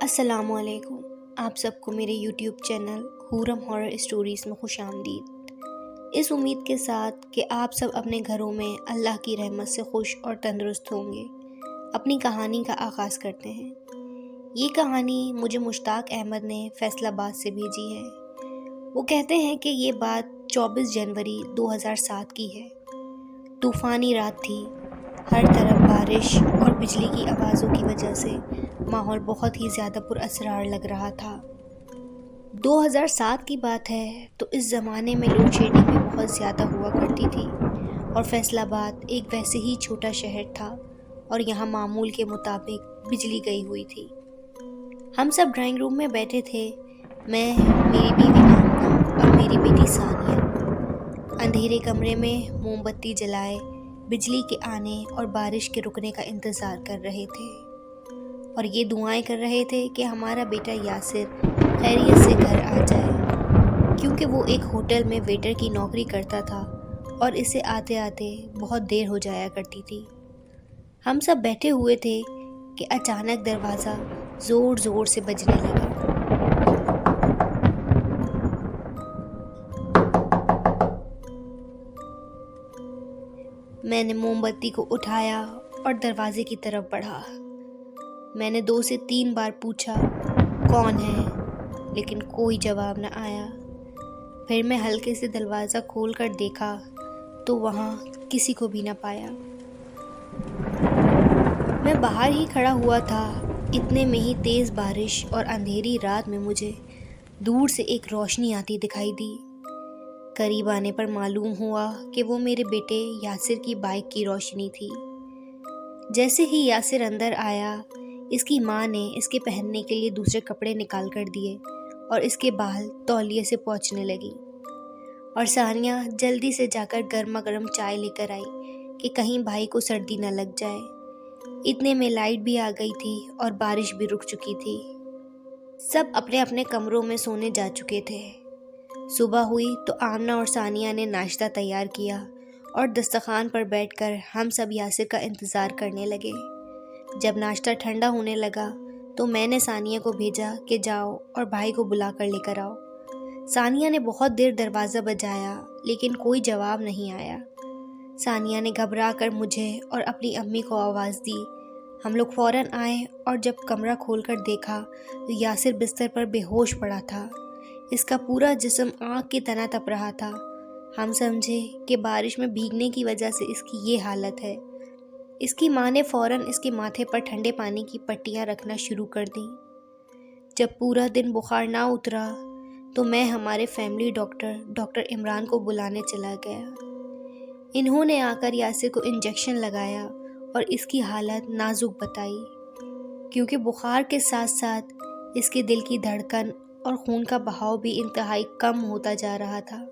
السلام علیکم، آپ سب کو میرے یوٹیوب چینل حورم ہارر اسٹوریز میں خوش آمدید۔ اس امید کے ساتھ کہ آپ سب اپنے گھروں میں اللہ کی رحمت سے خوش اور تندرست ہوں گے، اپنی کہانی کا آغاز کرتے ہیں۔ یہ کہانی مجھے مشتاق احمد نے فیصل آباد سے بھیجی ہے۔ وہ کہتے ہیں کہ یہ بات 24 جنوری 2007 کی ہے۔ طوفانی رات تھی، ہر طرف بارش اور بجلی کی آوازوں کی وجہ سے ماحول بہت ہی زیادہ پراسرار لگ رہا تھا۔ 2007 کی بات ہے تو اس زمانے میں لوڈ شیڈنگ بھی بہت زیادہ ہوا کرتی تھی، اور فیصل آباد ایک ویسے ہی چھوٹا شہر تھا اور یہاں معمول کے مطابق بجلی گئی ہوئی تھی۔ ہم سب ڈرائنگ روم میں بیٹھے تھے، میں، میری بیوی آمنہ اور میری بیٹی ثانیہ۔ اندھیرے کمرے میں موم بتی جلائے بجلی کے آنے اور بارش کے رکنے کا انتظار کر رہے تھے، اور یہ دعائیں کر رہے تھے کہ ہمارا بیٹا یاسر خیریت سے گھر آ جائے، کیونکہ وہ ایک ہوٹل میں ویٹر کی نوکری کرتا تھا اور اسے آتے آتے بہت دیر ہو جایا کرتی تھی۔ ہم سب بیٹھے ہوئے تھے کہ اچانک دروازہ زور زور سے بجنے لگا۔ میں نے موم بتی کو اٹھایا اور دروازے کی طرف بڑھا۔ میں نے 2 سے 3 بار پوچھا کون ہے، لیکن کوئی جواب نہ آیا۔ پھر میں ہلکے سے دروازہ کھول کر دیکھا تو وہاں کسی کو بھی نہ پایا۔ میں باہر ہی کھڑا ہوا تھا، اتنے میں ہی تیز بارش اور اندھیری رات میں مجھے دور سے ایک روشنی آتی دکھائی دی۔ قریب آنے پر معلوم ہوا کہ وہ میرے بیٹے یاسر کی بائک کی روشنی تھی۔ جیسے ہی یاسر اندر آیا، اس کی ماں نے اس کے پہننے کے لیے دوسرے کپڑے نکال کر دیے اور اس کے بال تولیے سے پوچھنے لگی، اور ثانیہ جلدی سے جا کر گرما گرم چائے لے کر آئی کہ کہیں بھائی کو سردی نہ لگ جائے۔ اتنے میں لائٹ بھی آ گئی تھی اور بارش بھی رک چکی تھی۔ سب اپنے اپنے کمروں میں سونے جا چکے تھے۔ صبح ہوئی تو آمنہ اور ثانیہ نے ناشتہ تیار کیا اور دسترخوان پر بیٹھ کر ہم سب یاسر کا انتظار کرنے لگے۔ جب ناشتہ ٹھنڈا ہونے لگا تو میں نے ثانیہ کو بھیجا کہ جاؤ اور بھائی کو بلا کر لے کر آؤ۔ ثانیہ نے بہت دیر دروازہ بجایا لیکن کوئی جواب نہیں آیا۔ ثانیہ نے گھبرا کر مجھے اور اپنی امی کو آواز دی۔ ہم لوگ فوراً آئے اور جب کمرہ کھول کر دیکھا تو یاسر بستر پر بے ہوش پڑا تھا۔ اس کا پورا جسم آگ کی طرح تپ رہا تھا۔ ہم سمجھے کہ بارش میں بھیگنے کی وجہ سے اس کی یہ حالت ہے۔ اس کی ماں نے فوراً اس کے ماتھے پر ٹھنڈے پانی کی پٹیاں رکھنا شروع کر دیں۔ جب پورا دن بخار نہ اترا تو میں ہمارے فیملی ڈاکٹر عمران کو بلانے چلا گیا۔ انہوں نے آ کر یاسر کو انجیکشن لگایا اور اس کی حالت نازک بتائی، کیونکہ بخار کے ساتھ ساتھ اس کے دل کی دھڑکن اور خون کا بہاؤ بھی انتہائی کم ہوتا جا رہا تھا۔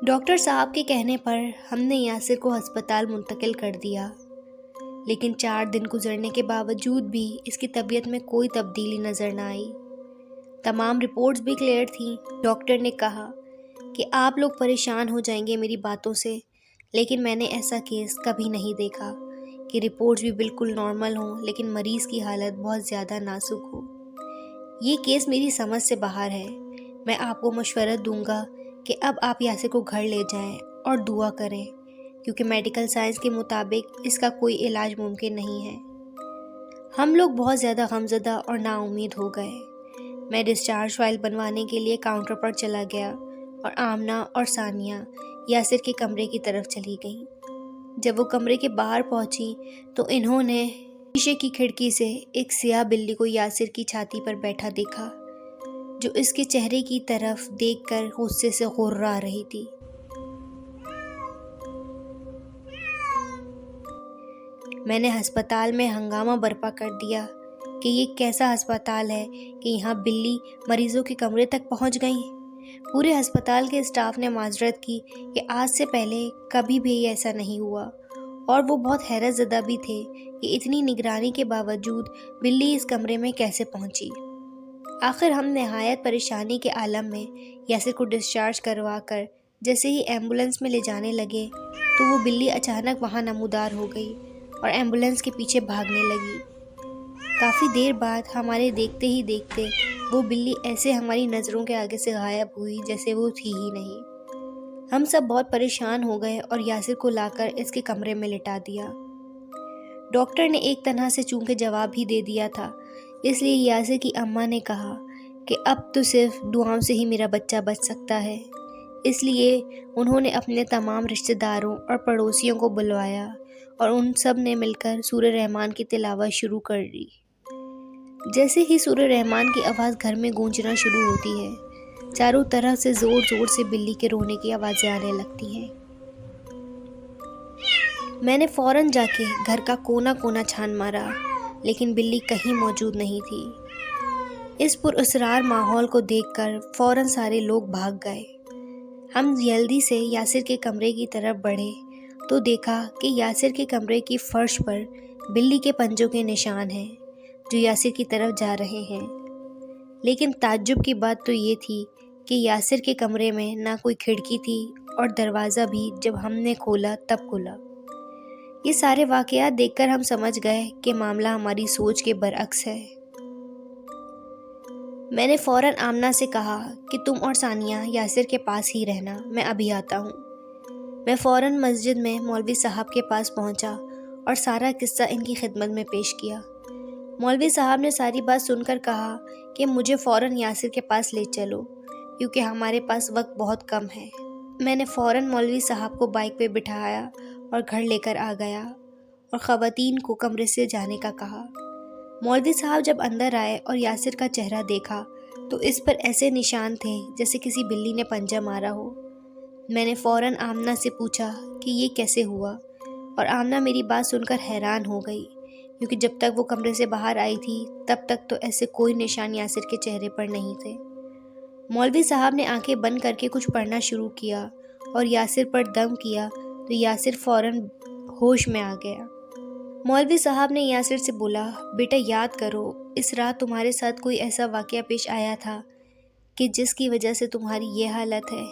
ڈاکٹر صاحب کے کہنے پر ہم نے یاسر کو ہسپتال منتقل کر دیا، لیکن 4 دن گزرنے کے باوجود بھی اس کی طبیعت میں کوئی تبدیلی نظر نہ آئی۔ تمام رپورٹس بھی کلیئر تھیں۔ ڈاکٹر نے کہا کہ آپ لوگ پریشان ہو جائیں گے میری باتوں سے، لیکن میں نے ایسا کیس کبھی نہیں دیکھا کہ رپورٹس بھی بالکل نارمل ہوں لیکن مریض کی حالت بہت زیادہ نازک ہو۔ یہ کیس میری سمجھ سے باہر ہے۔ میں آپ کو مشورہ دوں گا کہ اب آپ یاسر کو گھر لے جائیں اور دعا کریں، کیونکہ میڈیکل سائنس کے مطابق اس کا کوئی علاج ممکن نہیں ہے۔ ہم لوگ بہت زیادہ غمزدہ اور نا امید ہو گئے۔ میں ڈسچارج فائل بنوانے کے لیے کاؤنٹر پر چلا گیا اور آمنہ اور ثانیہ یاسر کے کمرے کی طرف چلی گئیں۔ جب وہ کمرے کے باہر پہنچی تو انہوں نے شیشے کی کھڑکی سے ایک سیاہ بلی کو یاسر کی چھاتی پر بیٹھا دیکھا، جو اس کے چہرے کی طرف دیکھ کر غصے سے غرا رہی تھی۔ میں نے ہسپتال میں ہنگامہ برپا کر دیا کہ یہ کیسا ہسپتال ہے کہ یہاں بلی مریضوں کے کمرے تک پہنچ گئی۔ پورے ہسپتال کے اسٹاف نے معذرت کی کہ آج سے پہلے کبھی بھی ایسا نہیں ہوا، اور وہ بہت حیرت زدہ بھی تھے کہ اتنی نگرانی کے باوجود بلی اس کمرے میں کیسے پہنچی۔ آخر ہم نہایت پریشانی کے عالم میں یاسر کو ڈسچارج کروا کر جیسے ہی ایمبولنس میں لے جانے لگے تو وہ بلی اچانک وہاں نمودار ہو گئی اور ایمبولنس کے پیچھے بھاگنے لگی۔ کافی دیر بعد ہمارے دیکھتے ہی دیکھتے وہ بلی ایسے ہماری نظروں کے آگے سے غائب ہوئی جیسے وہ تھی ہی نہیں۔ ہم سب بہت پریشان ہو گئے اور یاسر کو لا کر اس کے کمرے میں لٹا دیا۔ ڈاکٹر نے ایک طرح سے چونکہ جواب ہی دے دیا تھا، اس لیے یاسر کی اماں نے کہا کہ اب تو صرف دعاؤں سے ہی میرا بچہ بچ سکتا ہے۔ اس لیے انہوں نے اپنے تمام رشتہ داروں اور پڑوسیوں کو بلوایا اور ان سب نے مل کر سورہ رحمان کی تلاوت شروع کر دی۔ جیسے ہی سورہ رحمان کی آواز گھر میں گونجنا شروع ہوتی ہے، چاروں طرف سے زور زور سے بلی کے رونے کی آوازیں آنے لگتی ہیں۔ میں نے فوراً جا کے گھر کا کونا کونا چھان مارا، لیکن بلی کہیں موجود نہیں تھی۔ اس پراسرار ماحول کو دیکھ کر فوراً سارے لوگ بھاگ گئے۔ ہم جلدی سے یاسر کے کمرے کی طرف بڑھے تو دیکھا کہ یاسر کے کمرے کی فرش پر بلی کے پنجوں کے نشان ہیں جو یاسر کی طرف جا رہے ہیں۔ لیکن تعجب کی بات تو یہ تھی کہ یاسر کے کمرے میں نہ کوئی کھڑکی تھی اور دروازہ بھی جب ہم نے کھولا تب کھلا۔ یہ سارے واقعات دیکھ کر ہم سمجھ گئے کہ معاملہ ہماری سوچ کے برعکس ہے۔ میں نے فوراً آمنہ سے کہا کہ تم اور ثانیہ یاسر کے پاس ہی رہنا، میں ابھی آتا ہوں۔ میں فوراً مسجد میں مولوی صاحب کے پاس پہنچا اور سارا قصہ ان کی خدمت میں پیش کیا۔ مولوی صاحب نے ساری بات سن کر کہا کہ مجھے فوراً یاسر کے پاس لے چلو کیونکہ ہمارے پاس وقت بہت کم ہے۔ میں نے فوراً مولوی صاحب کو بائک پہ بٹھایا اور گھر لے کر آ گیا اور خواتین کو کمرے سے جانے کا کہا۔ مولوی صاحب جب اندر آئے اور یاسر کا چہرہ دیکھا تو اس پر ایسے نشان تھے جیسے کسی بلی نے پنجہ مارا ہو۔ میں نے فوراً آمنہ سے پوچھا کہ یہ کیسے ہوا، اور آمنہ میری بات سن کر حیران ہو گئی کیونکہ جب تک وہ کمرے سے باہر آئی تھی تب تک تو ایسے کوئی نشان یاسر کے چہرے پر نہیں تھے۔ مولوی صاحب نے آنکھیں بند کر کے کچھ پڑھنا شروع کیا اور یاسر پر دم کیا تو یاسر فوراً ہوش میں آ گیا۔ مولوی صاحب نے یاسر سے بولا، بیٹا یاد کرو اس رات تمہارے ساتھ کوئی ایسا واقعہ پیش آیا تھا کہ جس کی وجہ سے تمہاری یہ حالت ہے۔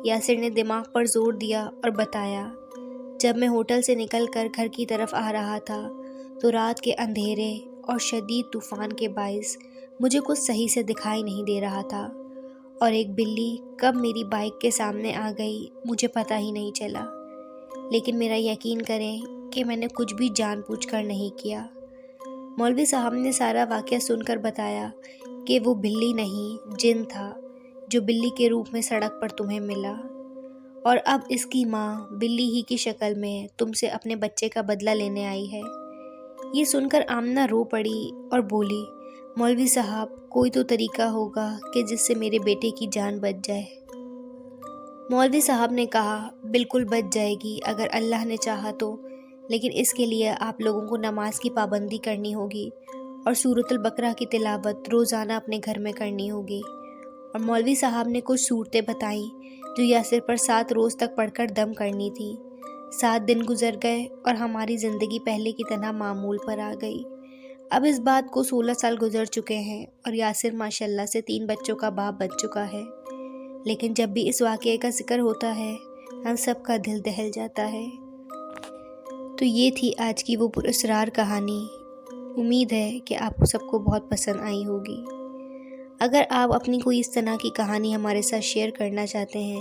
یاسر نے دماغ پر زور دیا اور بتایا، جب میں ہوٹل سے نکل کر گھر کی طرف آ رہا تھا تو رات کے اندھیرے اور شدید طوفان کے باعث مجھے کچھ صحیح سے دکھائی نہیں دے رہا تھا، اور ایک بلی کب میری بائک کے سامنے آ گئی مجھے پتہ ہی نہیں چلا۔ لیکن میرا یقین کریں کہ میں نے کچھ بھی جان بوجھ کر نہیں کیا۔ مولوی صاحب نے سارا واقعہ سن کر بتایا کہ وہ بلی نہیں جن تھا جو بلی کے روپ میں سڑک پر تمہیں ملا، اور اب اس کی ماں بلی ہی کی شکل میں تم سے اپنے بچے کا بدلہ لینے آئی ہے۔ یہ سن کر آمنہ رو پڑی اور بولی، مولوی صاحب کوئی تو طریقہ ہوگا کہ جس سے میرے بیٹے کی جان بچ جائے۔ مولوی صاحب نے کہا، بالکل بچ جائے گی اگر اللہ نے چاہا تو، لیکن اس کے لیے آپ لوگوں کو نماز کی پابندی کرنی ہوگی اور سورۃ البقرہ کی تلاوت روزانہ اپنے گھر میں کرنی ہوگی۔ اور مولوی صاحب نے کچھ صورتیں بتائیں جو یاسر پر 7 روز تک پڑھ کر دم کرنی تھی۔ 7 دن گزر گئے اور ہماری زندگی پہلے کی طرح معمول پر آ گئی۔ اب اس بات کو 16 سال گزر چکے ہیں اور یاسر ماشاءاللہ سے 3 بچوں کا باپ بن چکا ہے، لیکن جب بھی اس واقعے کا ذکر ہوتا ہے ہم سب کا دل دہل جاتا ہے۔ تو یہ تھی آج کی وہ پراسرار کہانی۔ امید ہے کہ آپ کو سب کو بہت پسند آئی ہوگی۔ اگر آپ اپنی کوئی اس طرح کی کہانی ہمارے ساتھ شیئر کرنا چاہتے ہیں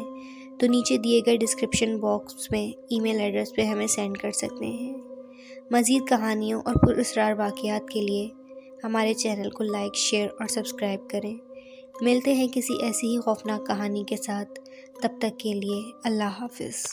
تو نیچے دیے گئے ڈسکرپشن باکس میں ای میل ایڈریس پہ ہمیں سینڈ کر سکتے ہیں۔ مزید کہانیوں اور پراسرار واقعات کے لیے ہمارے چینل کو لائک، شیئر اور سبسکرائب کریں۔ ملتے ہیں کسی ایسی ہی خوفناک کہانی کے ساتھ، تب تک کے لیے اللہ حافظ۔